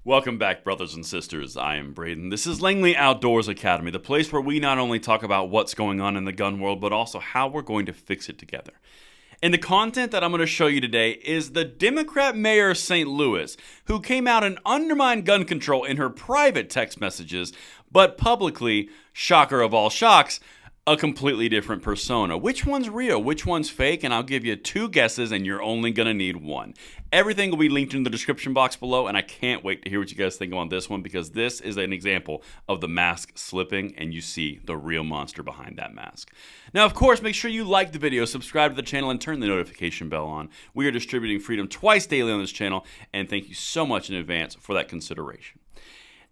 Welcome back, brothers and sisters. I am Braden. This is Langley Outdoors Academy, the place where we not only talk about what's going on in the gun world, but also how we're going to fix it together. And the content that I'm going to show you today is the Democrat mayor of St. Louis, who came out and undermined gun control in her private text messages, but publicly, shocker of all shocks, a completely different persona. Which one's real? Which one's fake? And I'll give you two guesses, and you're only going to need one. Everything will be linked in the description box below, and I can't wait to hear what you guys think on this one, because this is an example of the mask slipping, and you see the real monster behind that mask. Now, of course, make sure you like the video, subscribe to the channel, and turn the notification bell on. We are distributing freedom twice daily on this channel, and thank you so much in advance for that consideration.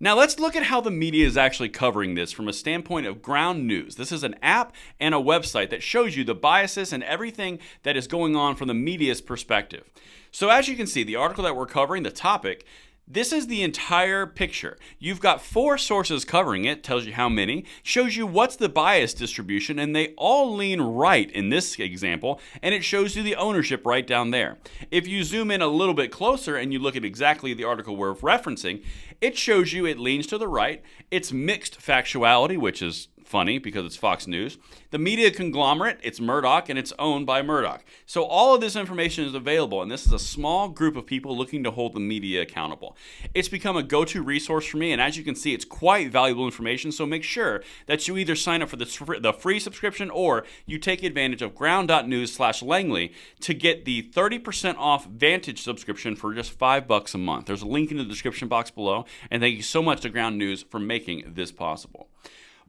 Now let's look at how the media is actually covering this from a standpoint of ground news. This is an app and a website that shows you the biases and everything that is going on from the media's perspective. So as you can see, the article that we're covering, the topic, this is the entire picture. You've got 4 sources covering it, tells you how many, shows you what's the bias distribution, and they all lean right in this example, and it shows you the ownership right down there. If you zoom in a little bit closer and you look at exactly the article we're referencing, it shows you it leans to the right. It's mixed factuality, which is funny because it's Fox News. The media conglomerate, it's Murdoch, and it's owned by Murdoch. So all of this information is available, and this is a small group of people looking to hold the media accountable. It's become a go-to resource for me, and as you can see, it's quite valuable information, so make sure that you either sign up for the free subscription or you take advantage of ground.news/Langley to get the 30% off Vantage subscription for just $5 a month. There's a link in the description box below, and thank you so much to Ground News for making this possible.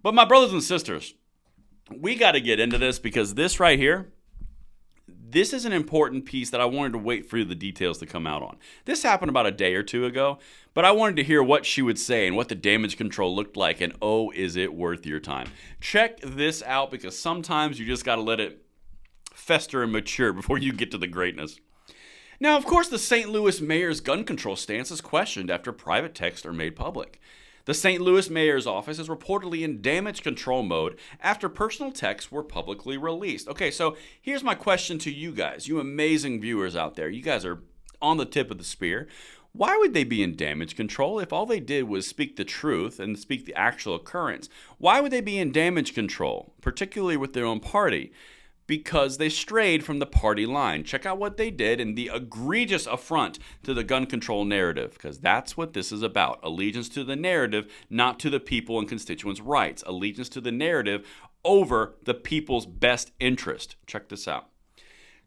But my brothers and sisters, we got to get into this because this right here, this is an important piece that I wanted to wait for the details to come out on. This happened about a day or two ago, but I wanted to hear what she would say and what the damage control looked like, and oh, is it worth your time. Check this out because sometimes you just got to let it fester and mature before you get to the greatness. Now, of course, the St. Louis mayor's gun control stance is questioned after private texts are made public. The St. Louis mayor's office is reportedly in damage control mode after personal texts were publicly released. Okay, so here's my question to you guys, you amazing viewers out there. You guys are on the tip of the spear. Why would they be in damage control if all they did was speak the truth and speak the actual occurrence? Why would they be in damage control, particularly with their own party? Because they strayed from the party line. Check out what they did and the egregious affront to the gun control narrative, because that's what this is about. Allegiance to the narrative, not to the people and constituents' rights. Allegiance to the narrative over the people's best interest. Check this out.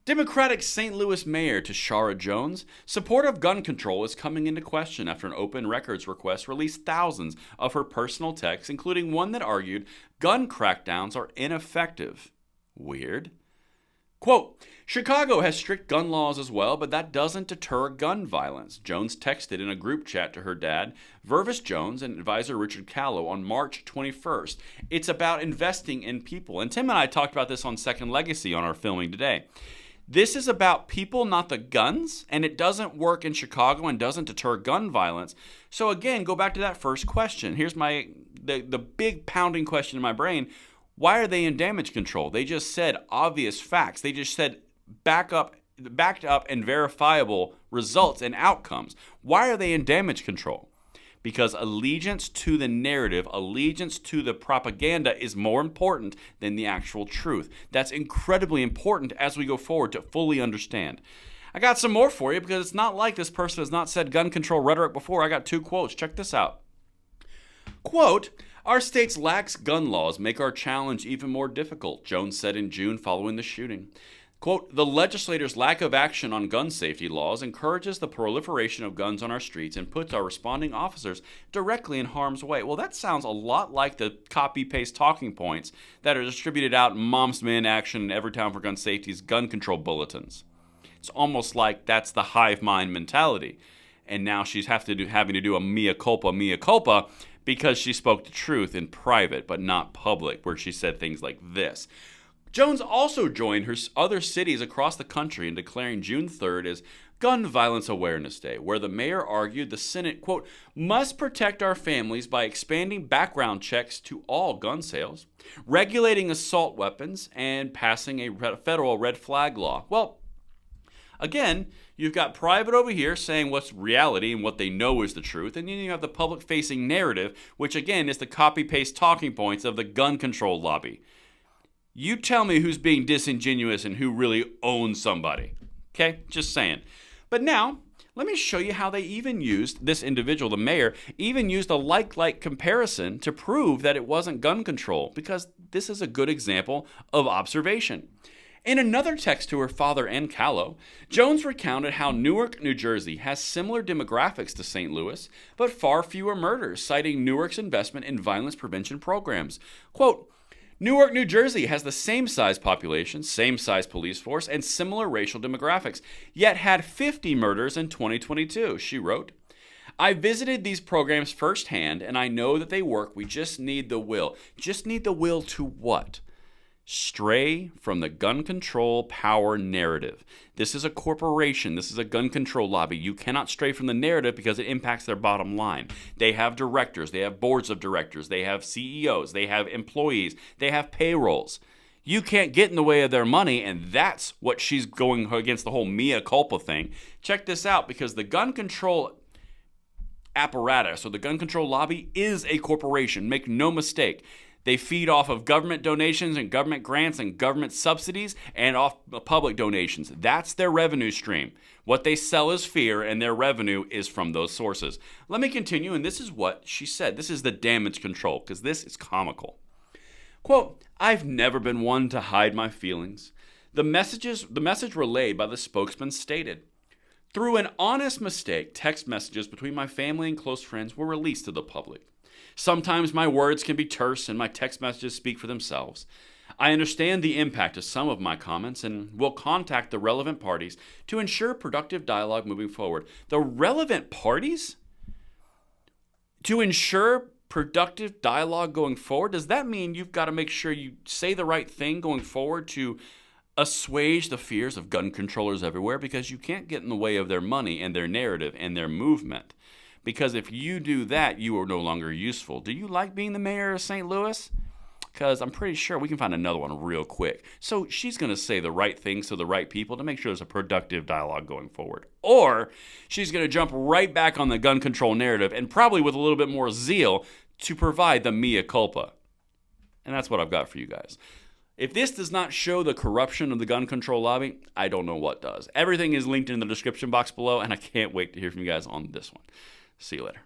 Democratic St. Louis Mayor Tashara Jones' support of gun control is coming into question after an open records request released thousands of her personal texts, including one that argued gun crackdowns are ineffective. Weird. Quote, Chicago has strict gun laws as well, but that doesn't deter gun violence. Jones texted in a group chat to her dad, Vervis Jones, and advisor Richard Callow on March 21st. It's about investing in people. And Tim and I talked about this on Second Legacy on our filming today. This is about people, not the guns, and it doesn't work in Chicago and doesn't deter gun violence. So again, go back to that first question. Here's the big pounding question in my brain. Why are they in damage control? They just said obvious facts. They just said backed up and verifiable results and outcomes. Why are they in damage control? Because allegiance to the narrative, allegiance to the propaganda is more important than the actual truth. That's incredibly important as we go forward to fully understand. I got some more for you because it's not like this person has not said gun control rhetoric before. I got 2 quotes. Check this out. Quote, our state's lax gun laws make our challenge even more difficult, Jones said in June following the shooting. Quote, the legislators' lack of action on gun safety laws encourages the proliferation of guns on our streets and puts our responding officers directly in harm's way. Well, that sounds a lot like the copy-paste talking points that are distributed out in Moms Men Action and Every Town for Gun Safety's gun control bulletins. It's almost like that's the hive mind mentality. And now she's having to do a mea culpa, because she spoke the truth in private but not public, where she said things like this. Jones also joined her other cities across the country in declaring June 3rd as Gun Violence Awareness Day, where the mayor argued the Senate, quote, must protect our families by expanding background checks to all gun sales, regulating assault weapons, and passing a federal red flag law. Well, Again, you've got private over here saying what's reality and what they know is the truth, and then you have the public-facing narrative, which again is the copy-paste talking points of the gun control lobby. You tell me who's being disingenuous and who really owns somebody. Okay, just saying. But now, let me show you how they even used, this individual, the mayor, even used a like-like comparison to prove that it wasn't gun control, because this is a good example of observation. In another text to her father and Callow, Jones recounted how Newark, New Jersey has similar demographics to St. Louis, but far fewer murders, citing Newark's investment in violence prevention programs. Quote, Newark, New Jersey has the same size population, same size police force, and similar racial demographics, yet had 50 murders in 2022, she wrote. I visited these programs firsthand, and I know that they work. We just need the will. Just need the will to what? Stray from the gun control power narrative. This is a corporation. This is a gun control lobby. You cannot stray from the narrative because it impacts their bottom line. They have directors. They have boards of directors. They have CEOs. They have employees. They have payrolls. You can't get in the way of their money, and that's what she's going against, the whole mea culpa thing. Check this out, because the gun control apparatus or the gun control lobby is a corporation. Make no mistake. They feed off of government donations and government grants and government subsidies and off public donations. That's their revenue stream. What they sell is fear, and their revenue is from those sources. Let me continue, and this is what she said. This is the damage control, because this is comical. Quote, I've never been one to hide my feelings. The message relayed by the spokesman stated, through an honest mistake, text messages between my family and close friends were released to the public. Sometimes my words can be terse and my text messages speak for themselves. I understand the impact of some of my comments and will contact the relevant parties to ensure productive dialogue moving forward. The relevant parties? To ensure productive dialogue going forward? Does that mean you've got to make sure you say the right thing going forward to assuage the fears of gun controllers everywhere? Because you can't get in the way of their money and their narrative and their movement. Because if you do that, you are no longer useful. Do you like being the mayor of St. Louis? Because I'm pretty sure we can find another one real quick. So she's going to say the right things to the right people to make sure there's a productive dialogue going forward. Or she's going to jump right back on the gun control narrative, and probably with a little bit more zeal, to provide the mea culpa. And that's what I've got for you guys. If this does not show the corruption of the gun control lobby, I don't know what does. Everything is linked in the description box below, and I can't wait to hear from you guys on this one. See you later.